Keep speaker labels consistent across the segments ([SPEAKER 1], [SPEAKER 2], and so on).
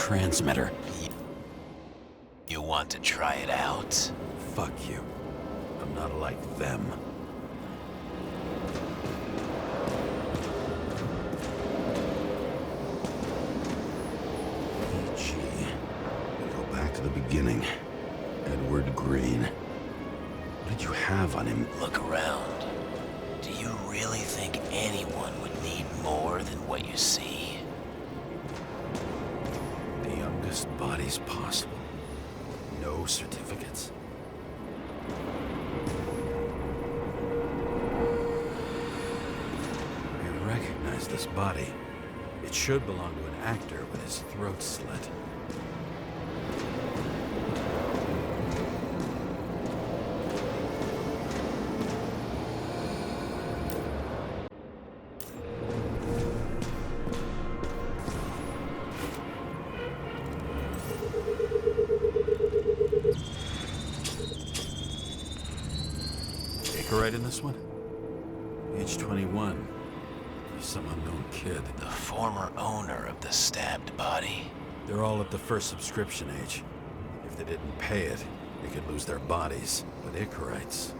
[SPEAKER 1] transmitter.
[SPEAKER 2] You want to try it out?
[SPEAKER 1] Fuck you. I'm not like them. PG. We go back to the beginning. Edward Green. What did you have on him?
[SPEAKER 2] Look around. Do you really think anyone would need more than what you see?
[SPEAKER 1] The youngest bodies possible. No certificates. I recognize this body. It should belong to an actor with his throat slit. Right in this one? Age 21. Some unknown kid.
[SPEAKER 2] The former owner of the stabbed body.
[SPEAKER 1] They're all at the first subscription age. If they didn't pay it, they could lose their bodies. But Icarites,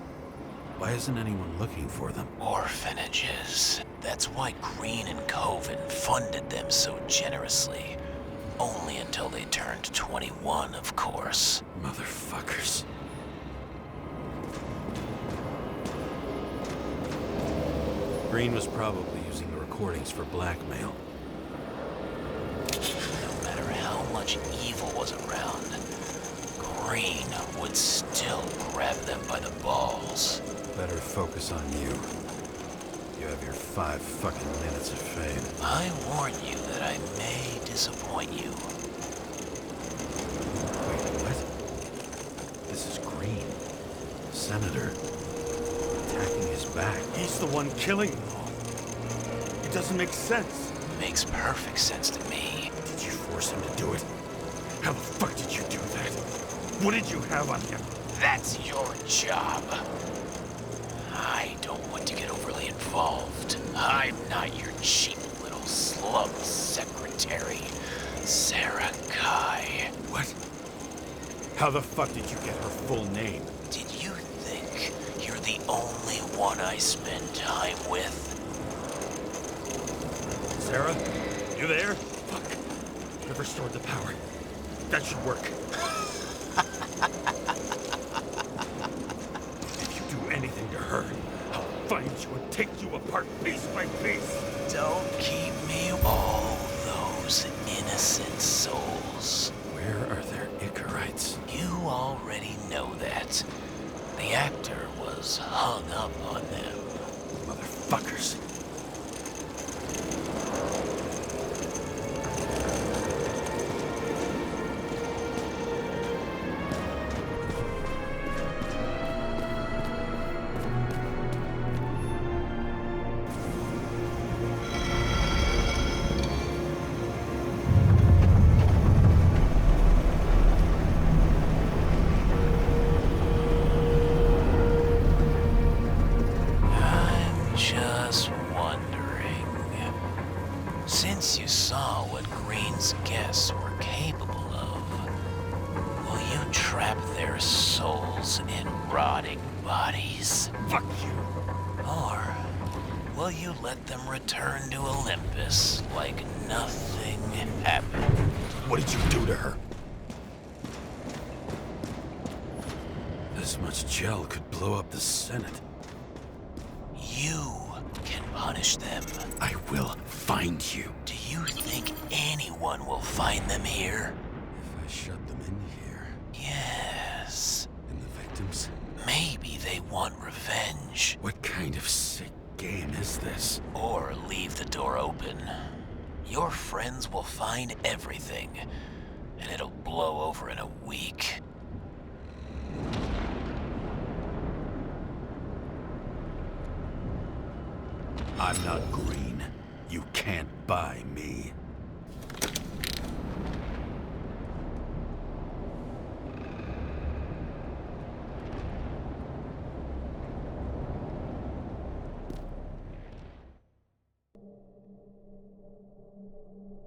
[SPEAKER 1] why isn't anyone looking for them?
[SPEAKER 2] Orphanages. That's why Green and Coven funded them so generously. Only until they turned 21, of course.
[SPEAKER 1] Motherfuckers. Green was probably using the recordings for blackmail.
[SPEAKER 2] No matter how much evil was around, Green would still grab them by the balls.
[SPEAKER 1] Better focus on you. You have your 5 fucking minutes of fame.
[SPEAKER 2] I warn you that I may disappoint you.
[SPEAKER 1] Wait, what? This is Green. Senator. Attacking his back.
[SPEAKER 3] He's the one killing them all. It doesn't make sense.
[SPEAKER 2] Makes perfect sense to me.
[SPEAKER 3] Did you force him to do it? How the fuck did you do that? What did you have on him?
[SPEAKER 2] That's your job. I don't want to get overly involved. I'm not your cheap little slum secretary, Sarah Kai.
[SPEAKER 3] What? How the fuck did you get her full name?
[SPEAKER 2] Did you think you're the only one I spend time with?
[SPEAKER 3] Sarah? You there? Fuck. I've restored the power. That should work. If you do anything to her, I'll find you and take you apart piece by piece.
[SPEAKER 2] Don't keep me all those innocent souls.
[SPEAKER 1] Where are their Icarites?
[SPEAKER 2] You already know that. The actor was hung up on them.
[SPEAKER 1] Motherfuckers.
[SPEAKER 2] Just wondering, since you saw what Green's guests were capable of, will you trap their souls in rotting bodies?
[SPEAKER 3] Fuck you.
[SPEAKER 2] Or will you let them return to Olympus like nothing happened?
[SPEAKER 3] What did you do to her?
[SPEAKER 1] This much gel could blow up the Senate.
[SPEAKER 2] You can punish them.
[SPEAKER 1] I will find you.
[SPEAKER 2] Do you think anyone will find them here?
[SPEAKER 1] If I shut them in here,
[SPEAKER 2] Yes.
[SPEAKER 1] and the victims?
[SPEAKER 2] Maybe they want revenge.
[SPEAKER 1] What kind of sick game is this?
[SPEAKER 2] Or leave the door open. Your friends will find everything, and it'll blow over in a week.
[SPEAKER 1] I'm not Green. You can't buy me.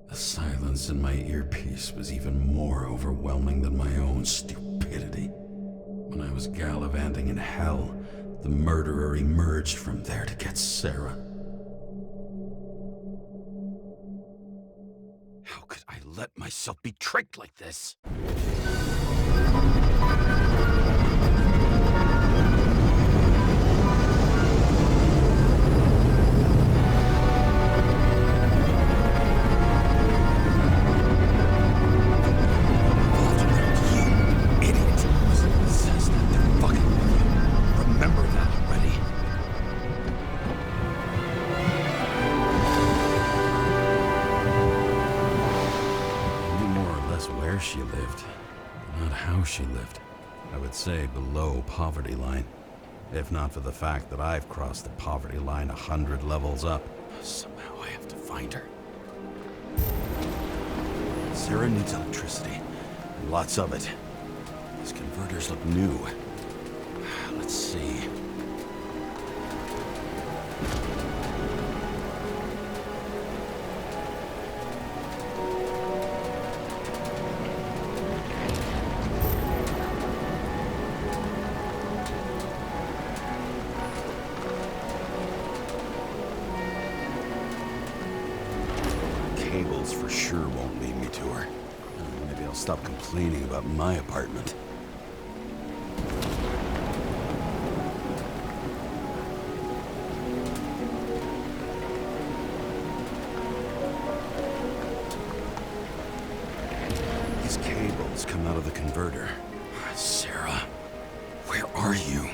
[SPEAKER 1] The silence voice in my earpiece was even more overwhelming than my own stupidity. When I was gallivanting in hell, the murderer emerged from there to get Sarah. How could I let myself be tricked like this? She lived, not how she lived. I would say below poverty line, if not for the fact that I've crossed the poverty line 100 levels up. Somehow I have to find her. Sarah needs electricity, and lots of it. These converters look new. Let's see. Cables for sure won't lead me to her. Maybe I'll stop complaining about my apartment. These cables come out of the converter. Sarah, where are you?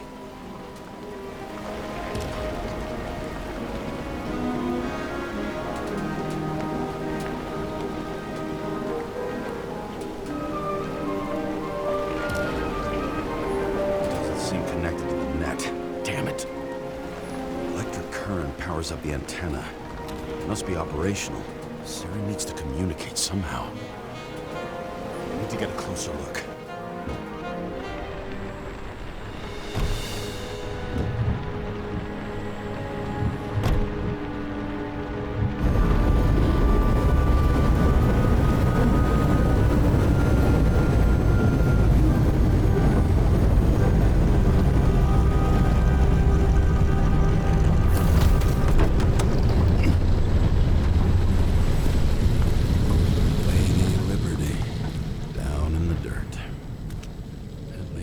[SPEAKER 1] Connected to the net. Damn it. Electric current powers up the antenna. It must be operational. Sarah needs to communicate somehow. I need to get a closer look.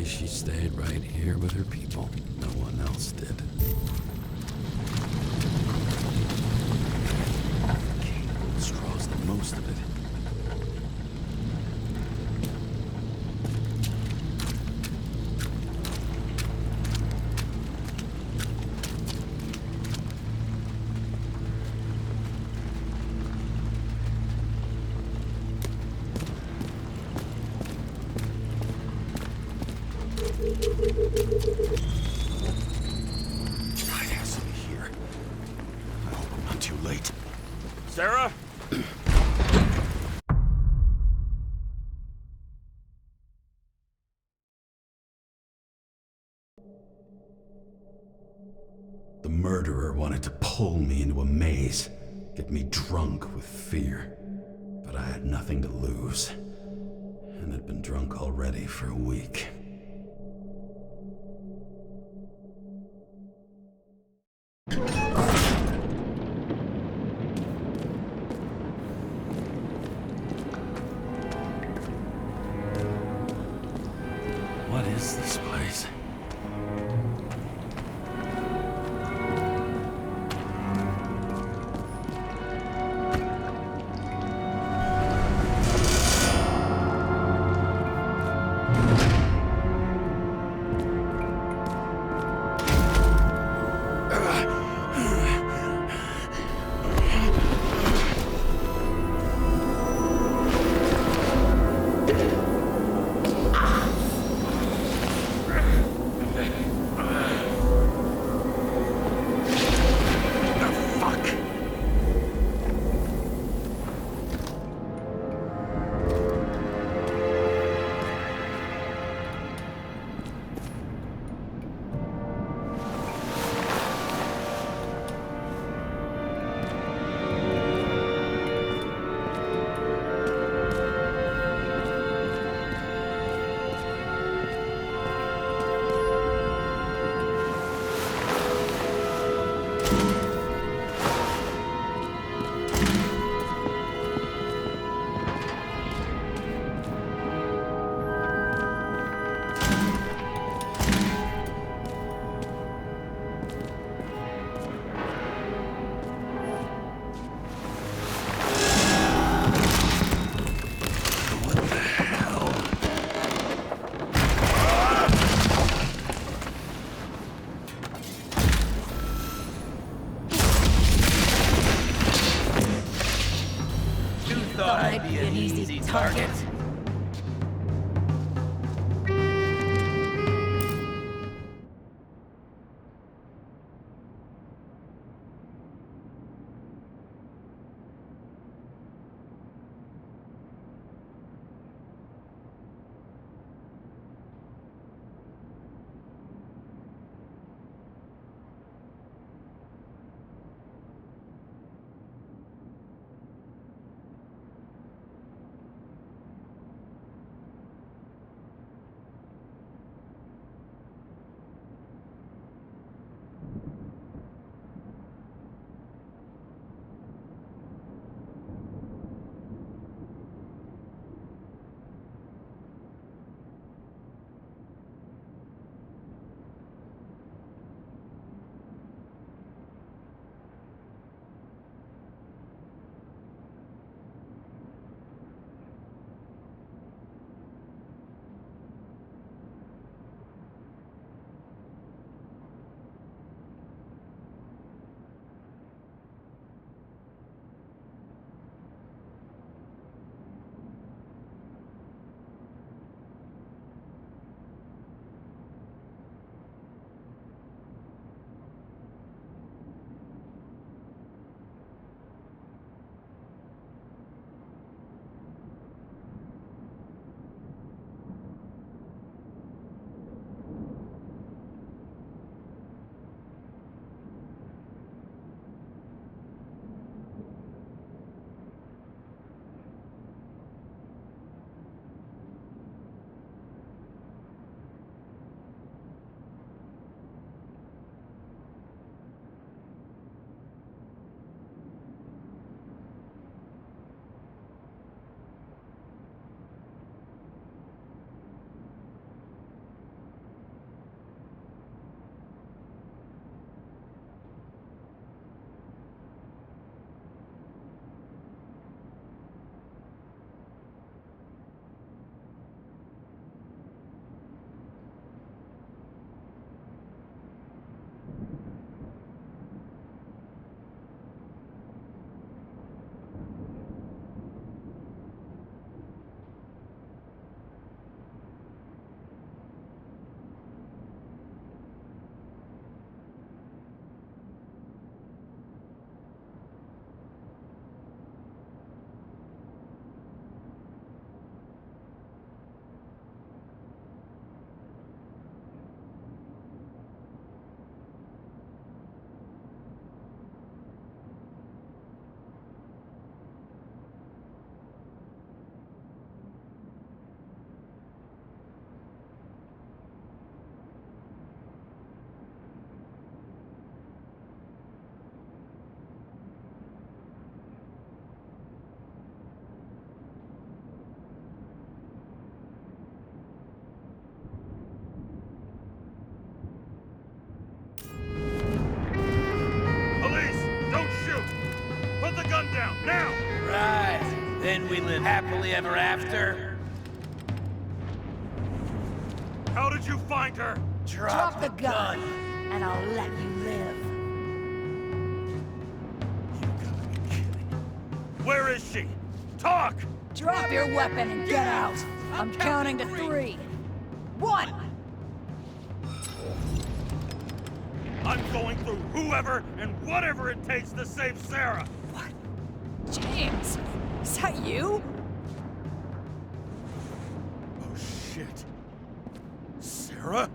[SPEAKER 1] She stayed right here with her people. No one else did. Cable straws the most of it. It has to be here. I hope I'm not too late.
[SPEAKER 3] Sarah?
[SPEAKER 1] The murderer wanted to pull me into a maze, get me drunk with fear. But I had nothing to lose, and had been drunk already for a week. What is this place?
[SPEAKER 4] target.
[SPEAKER 2] Then we live happily ever after.
[SPEAKER 3] How did you find her?
[SPEAKER 4] Drop the gun, and I'll let you live.
[SPEAKER 3] You gotta be kidding. Where is she? Talk!
[SPEAKER 4] Drop your weapon and get out. I'm counting to 3. 1!
[SPEAKER 3] I'm going through whoever and whatever it takes to save Sarah!
[SPEAKER 4] What? James, is that you?
[SPEAKER 3] Oh shit. Sarah?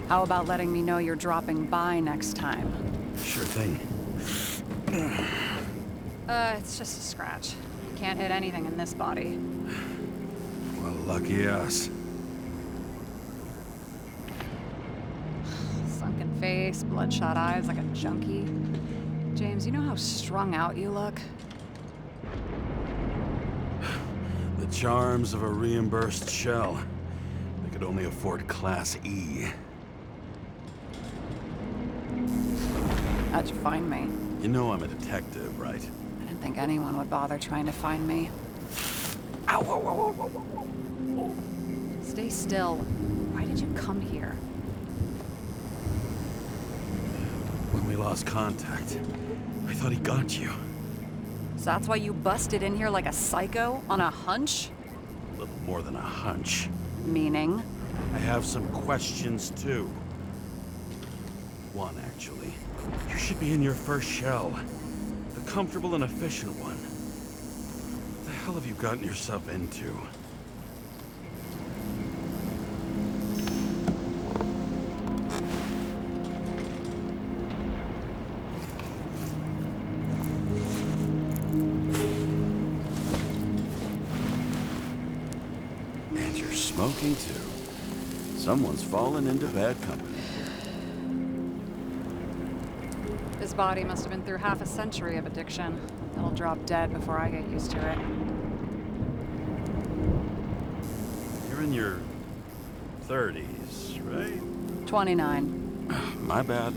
[SPEAKER 5] How about letting me know you're dropping by next time?
[SPEAKER 1] Sure thing.
[SPEAKER 5] It's just a scratch. Can't hit anything in this body.
[SPEAKER 1] Well, lucky us.
[SPEAKER 5] Sunken face, bloodshot eyes like a junkie. James, you know how strung out you look?
[SPEAKER 1] The charms of a reimbursed shell. They could only afford Class E.
[SPEAKER 5] How'd you find me?
[SPEAKER 1] You know I'm a detective, right?
[SPEAKER 5] I didn't think anyone would bother trying to find me.
[SPEAKER 1] Ow, whoa, whoa, whoa, whoa, whoa.
[SPEAKER 5] Stay still. Why did you come here?
[SPEAKER 1] When we lost contact, I thought he got you.
[SPEAKER 5] So that's why you busted in here like a psycho on a hunch?
[SPEAKER 1] A little more than a hunch.
[SPEAKER 5] Meaning?
[SPEAKER 1] I have some questions, too. One, actually. You should be in your first shell. The comfortable and efficient one. What the hell have you gotten yourself into? And you're smoking, too. Someone's fallen into bad company.
[SPEAKER 5] His body must have been through half a century of addiction. It'll drop dead before I get used to it.
[SPEAKER 1] You're in your 30s, right?
[SPEAKER 5] 29.
[SPEAKER 1] My bad.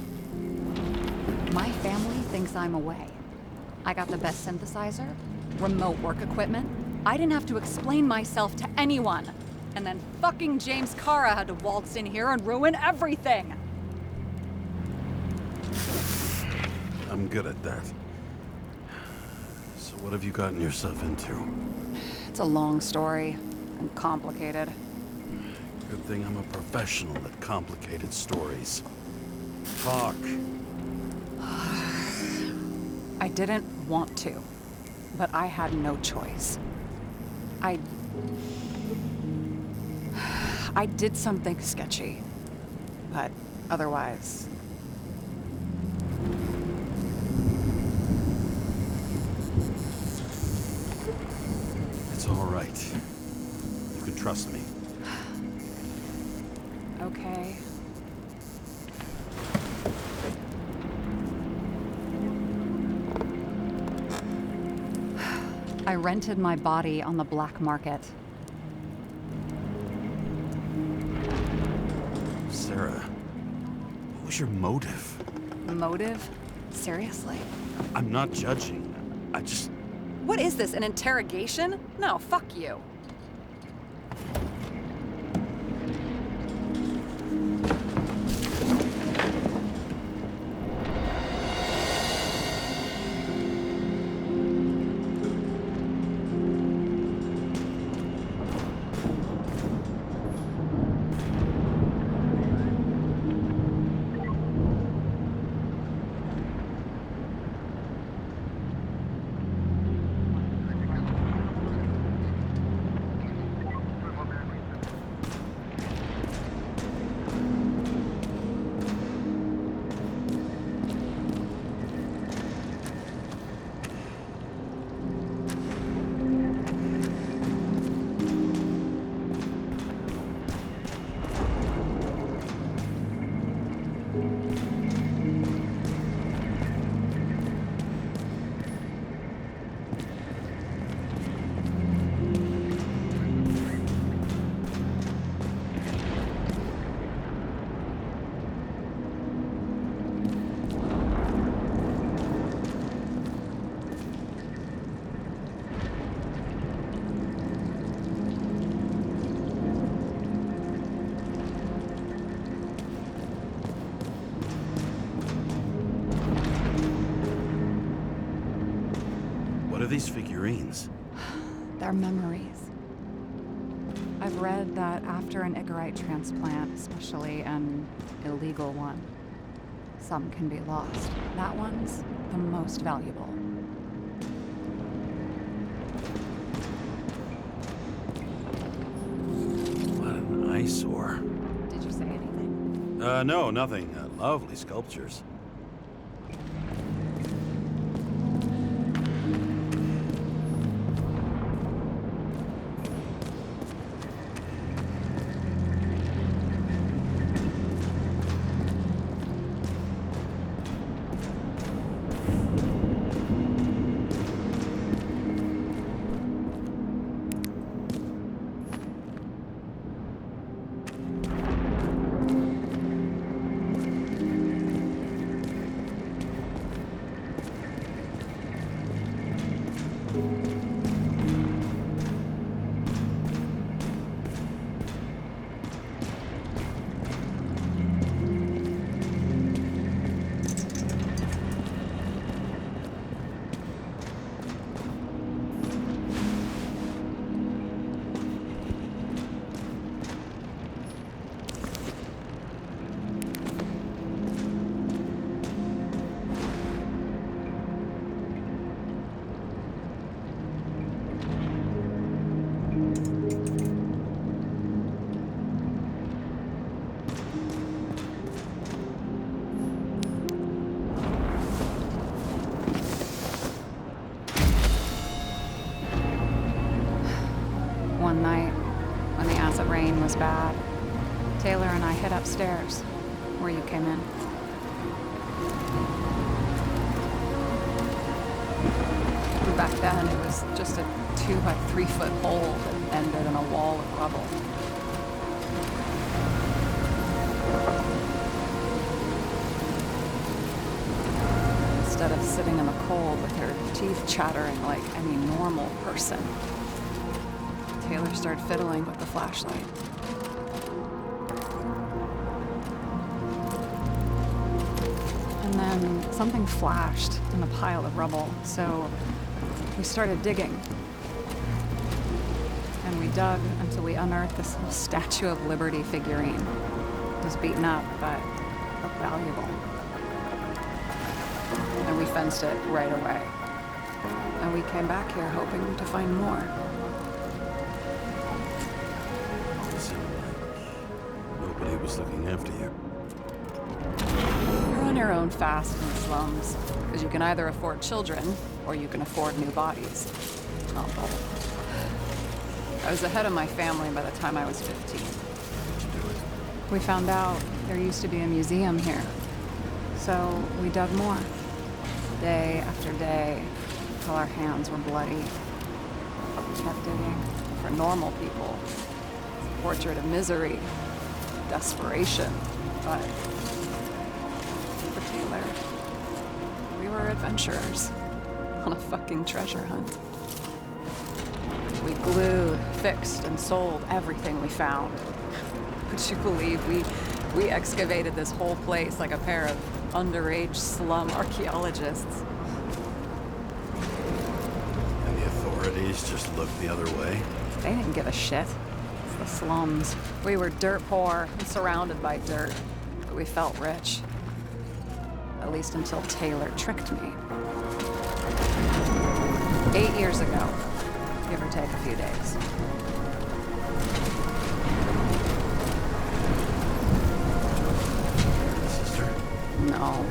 [SPEAKER 5] My family thinks I'm away. I got the best synthesizer, remote work equipment. I didn't have to explain myself to anyone. And then fucking James Kara had to waltz in here and ruin everything.
[SPEAKER 1] I'm good at that. So what have you gotten yourself into?
[SPEAKER 5] It's a long story and complicated.
[SPEAKER 1] Good thing I'm a professional at complicated stories. Talk.
[SPEAKER 5] I didn't want to, but I had no choice. I did something sketchy, but otherwise...
[SPEAKER 1] It's all right. You can trust me.
[SPEAKER 5] Okay. I rented my body on the black market.
[SPEAKER 1] Sarah, what was your motive?
[SPEAKER 5] Motive? Seriously?
[SPEAKER 1] I'm not judging. I just...
[SPEAKER 5] What is this, an interrogation? No, fuck you.
[SPEAKER 1] What are these figurines?
[SPEAKER 5] They're memories. I've read that after an Igarite transplant, especially an illegal one, some can be lost. That one's the most valuable.
[SPEAKER 1] What an eyesore.
[SPEAKER 5] Did you say anything?
[SPEAKER 1] No, nothing. Lovely sculptures.
[SPEAKER 5] one night, when the acid rain was bad, Taylor and I hid upstairs, where you came in. Back then, it was just a 2 by 3 foot hole that ended in a wall of rubble. Instead of sitting in the cold with her teeth chattering like any normal person, Taylor started fiddling with the flashlight. And then something flashed in the pile of rubble, so we started digging. And we dug until we unearthed this little Statue of Liberty figurine. It was beaten up, but looked valuable. And we fenced it right away. And we came back here hoping to find more.
[SPEAKER 1] It seemed like nobody was looking after you.
[SPEAKER 5] You're on your own fast in the slums, because you can either afford children, or you can afford new bodies. Not both. I was ahead of my family by the time I was 15. We found out there used to be a museum here. So we dug more. Day after day, till our hands were bloody. We kept digging for normal people. Portrait of misery, desperation, but for Taylor, we were adventurers on a fucking treasure hunt. We glued, fixed, and sold everything we found. Would you believe we excavated this whole place like a pair of underage slum archaeologists?
[SPEAKER 1] And the authorities just looked the other way?
[SPEAKER 5] They didn't give a shit. It's the slums. We were dirt poor and surrounded by dirt, but we felt rich. At least until Taylor tricked me. 8 years ago, give or take a few days.
[SPEAKER 1] Sister?
[SPEAKER 5] No.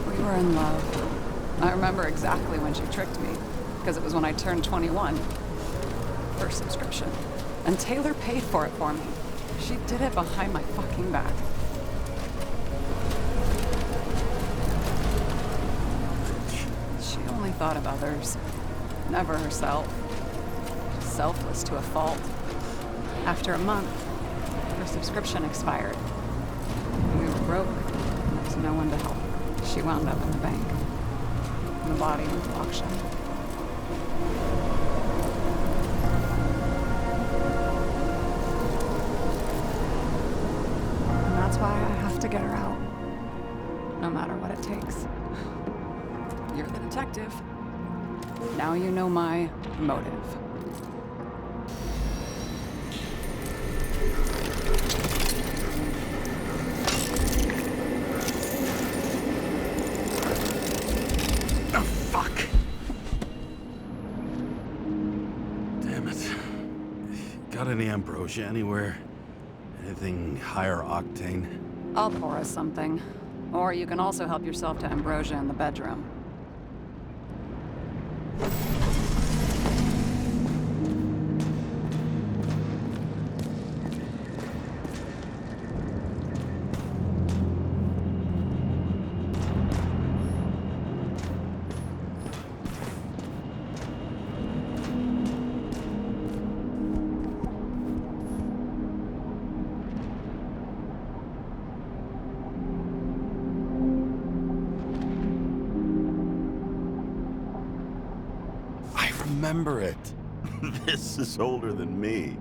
[SPEAKER 5] We were in love. I remember exactly when she tricked me, because it was when I turned 21. First subscription. And Taylor paid for it for me. She did it behind my fucking back. She only thought of others, never herself. Selfless to a fault. After a month, her subscription expired. We were broke, and there was no one to help. She wound up in the bank. And the body went to auction. And that's why I have to get her out. No matter what it takes. You're the detective. Now you know my motive.
[SPEAKER 1] Oh, fuck! Damn it. Got any ambrosia anywhere? Anything higher octane?
[SPEAKER 5] I'll pour us something. Or you can also help yourself to ambrosia in the bedroom.
[SPEAKER 1] Remember it. This is older than me.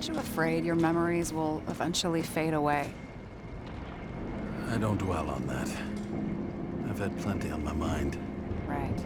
[SPEAKER 5] Aren't you afraid your memories will eventually fade away?
[SPEAKER 1] I don't dwell on that. I've had plenty on my mind.
[SPEAKER 5] Right.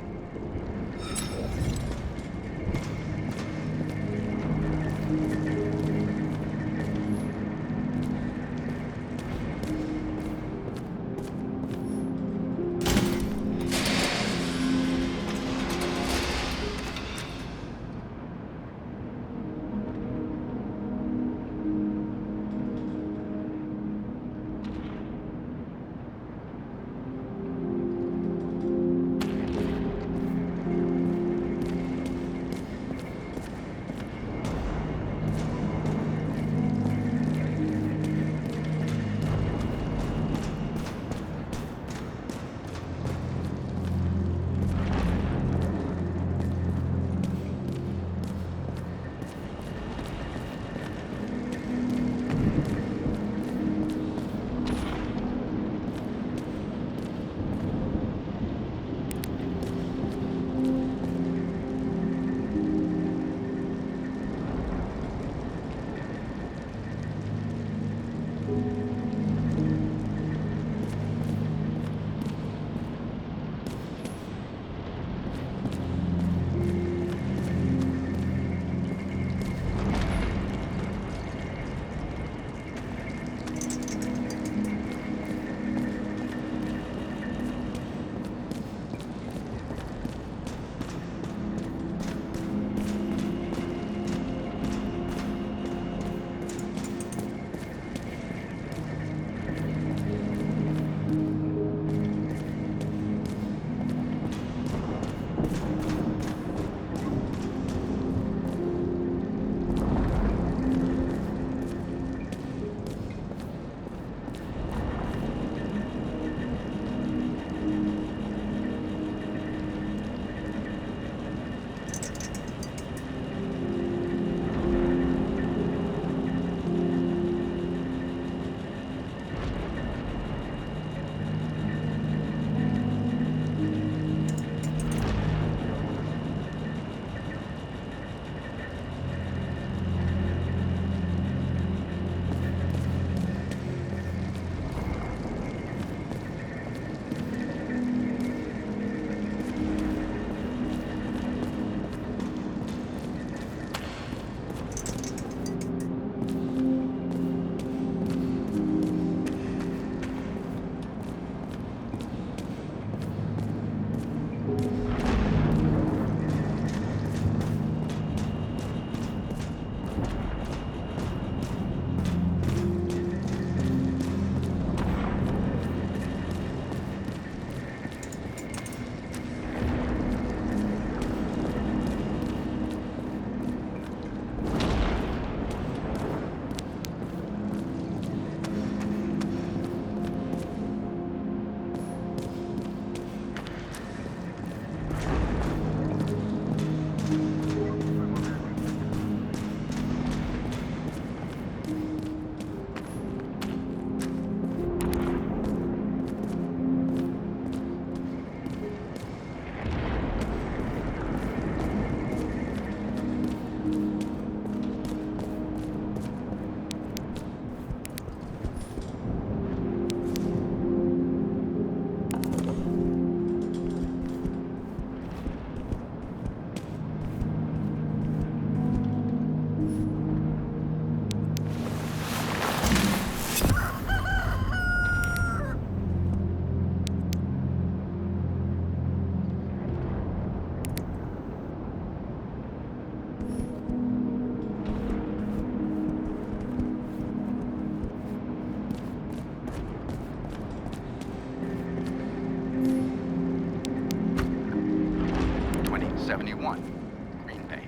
[SPEAKER 6] Green Bay.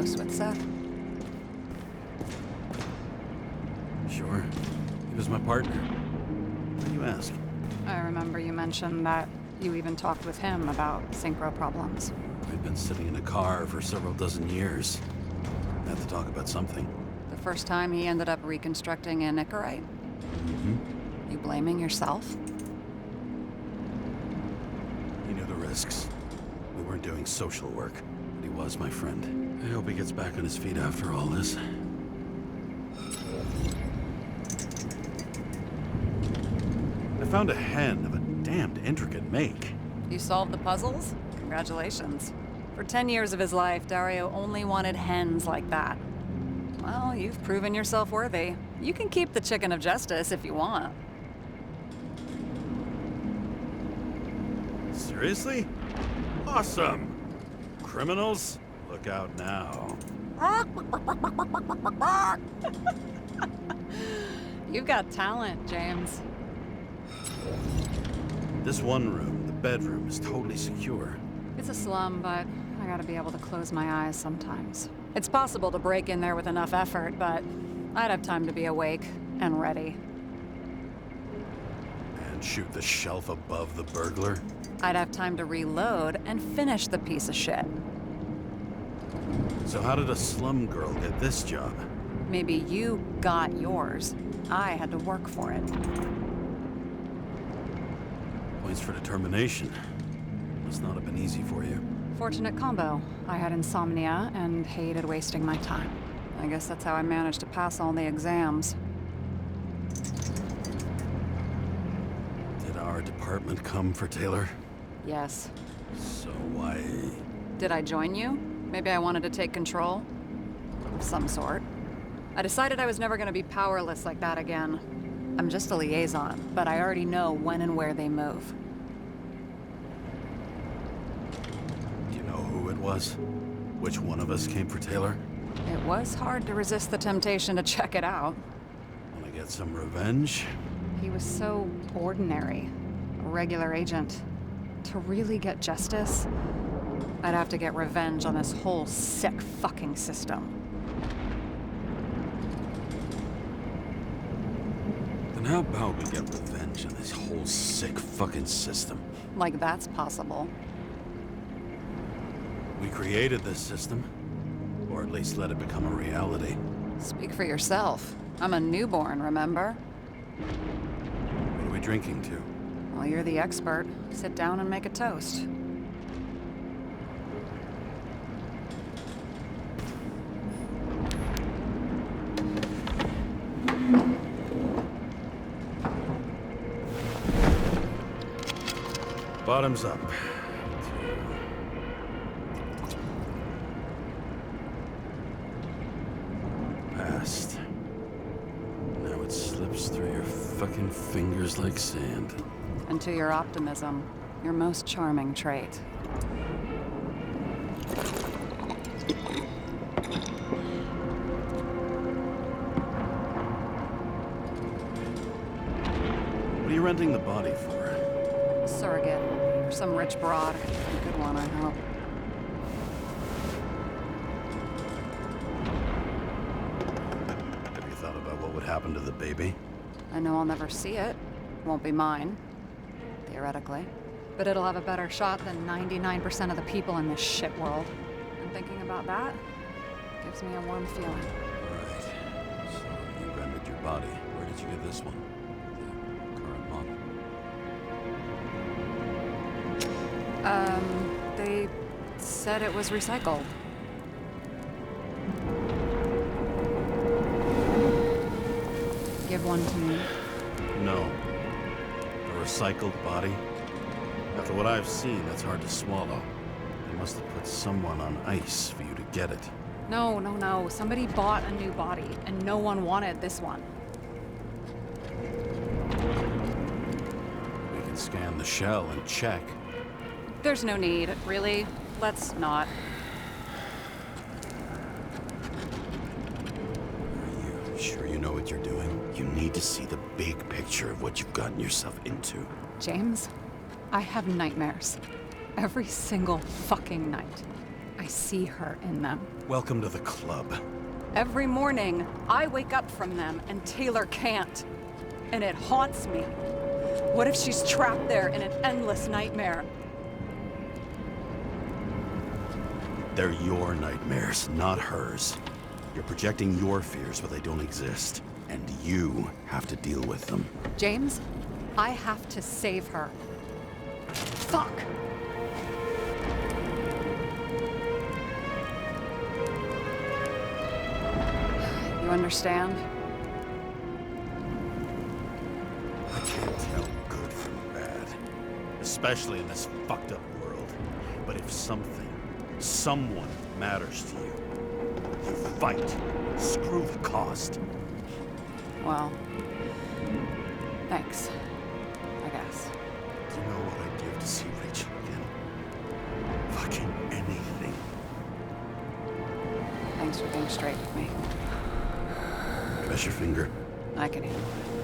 [SPEAKER 5] close with Seth?
[SPEAKER 1] Sure. He was my partner. Why do you ask?
[SPEAKER 5] I remember you mentioned that you even talked with him about synchro problems.
[SPEAKER 1] We'd been sitting in a car for several dozen years. Had to talk about something.
[SPEAKER 5] The first time he ended up reconstructing an Icarite? You blaming yourself?
[SPEAKER 1] He knew the risks. We weren't doing social work, but he was my friend. I hope he gets back on his feet after all this. I found a hen of a damned intricate make.
[SPEAKER 5] You solved the puzzles? Congratulations. For 10 years of his life, Dario only wanted hens like that. Well, you've proven yourself worthy. You can keep the chicken of justice if you want.
[SPEAKER 1] Seriously? Awesome! Criminals, look out now.
[SPEAKER 5] You've got talent, James.
[SPEAKER 1] This one room, the bedroom, is totally secure.
[SPEAKER 5] It's a slum, but I gotta be able to close my eyes sometimes. It's possible to break in there with enough effort, but I'd have time to be awake and ready.
[SPEAKER 1] And shoot the shelf above the burglar?
[SPEAKER 5] I'd have time to reload and finish the piece of shit.
[SPEAKER 1] So how did a slum girl get this job?
[SPEAKER 5] Maybe you got yours. I had to work for it.
[SPEAKER 1] Points for determination. Must not have been easy for you.
[SPEAKER 5] Fortunate combo. I had insomnia and hated wasting my time. I guess that's how I managed to pass all the exams.
[SPEAKER 1] Did our department come for Taylor?
[SPEAKER 5] Yes.
[SPEAKER 1] So why...
[SPEAKER 5] Did I join you? Maybe I wanted to take control? Of some sort. I decided I was never gonna be powerless like that again. I'm just a liaison, but I already know when and where they move.
[SPEAKER 1] Do you know who it was? Which one of us came for Taylor?
[SPEAKER 5] It was hard to resist the temptation to check it out.
[SPEAKER 1] Wanna get some revenge?
[SPEAKER 5] He was so ordinary. A regular agent. To really get justice, I'd have to get revenge on this whole sick fucking system.
[SPEAKER 1] Then how about we get revenge on this whole sick fucking system?
[SPEAKER 5] Like that's possible.
[SPEAKER 1] We created this system. Or at least let it become a reality.
[SPEAKER 5] Speak for yourself. I'm a newborn, remember?
[SPEAKER 1] What are we drinking to?
[SPEAKER 5] Well, you're the expert. Sit down and make a toast.
[SPEAKER 1] Bottoms up. Past. Now it slips through your fucking fingers like sand.
[SPEAKER 5] And to your optimism, your most charming trait.
[SPEAKER 1] What are you renting the body for?
[SPEAKER 5] Surrogate. For some rich broad. A good one, I hope.
[SPEAKER 1] Have you thought about what would happen to the baby?
[SPEAKER 5] I know I'll never see it. Won't be mine. Theoretically. But it'll have a better shot than 99% of the people in this shit world. And thinking about that gives me a warm feeling.
[SPEAKER 1] Alright. So you rented your body. Where did you get this one? The current model.
[SPEAKER 5] They said it was recycled. Give one to me.
[SPEAKER 1] No. A recycled body? After what I've seen, that's hard to swallow. They must have put someone on ice for you to get it.
[SPEAKER 5] No, no, no. Somebody bought a new body, and no one wanted this one.
[SPEAKER 1] We can scan the shell and check.
[SPEAKER 5] There's no need, really. Let's not.
[SPEAKER 1] Are you sure you know what you're doing? You need to see the big picture of what you've gotten yourself into.
[SPEAKER 5] James, I have nightmares. Every single fucking night. I see her in them.
[SPEAKER 1] Welcome to the club.
[SPEAKER 5] Every morning, I wake up from them and Taylor can't. And it haunts me. What if she's trapped there in an endless nightmare?
[SPEAKER 1] They're your nightmares, not hers. You're projecting your fears, but they don't exist. And you have to deal with them.
[SPEAKER 5] James, I have to save her. Fuck! You understand?
[SPEAKER 1] I can't tell good from bad. Especially in this fucked up world. But if someone matters to you, you fight. Screw the cost.
[SPEAKER 5] Well, thanks, I guess.
[SPEAKER 1] Do you know what I'd give to see Rachel again? Fucking anything.
[SPEAKER 5] Thanks for being straight with me.
[SPEAKER 1] Press your finger.
[SPEAKER 5] I can handle it.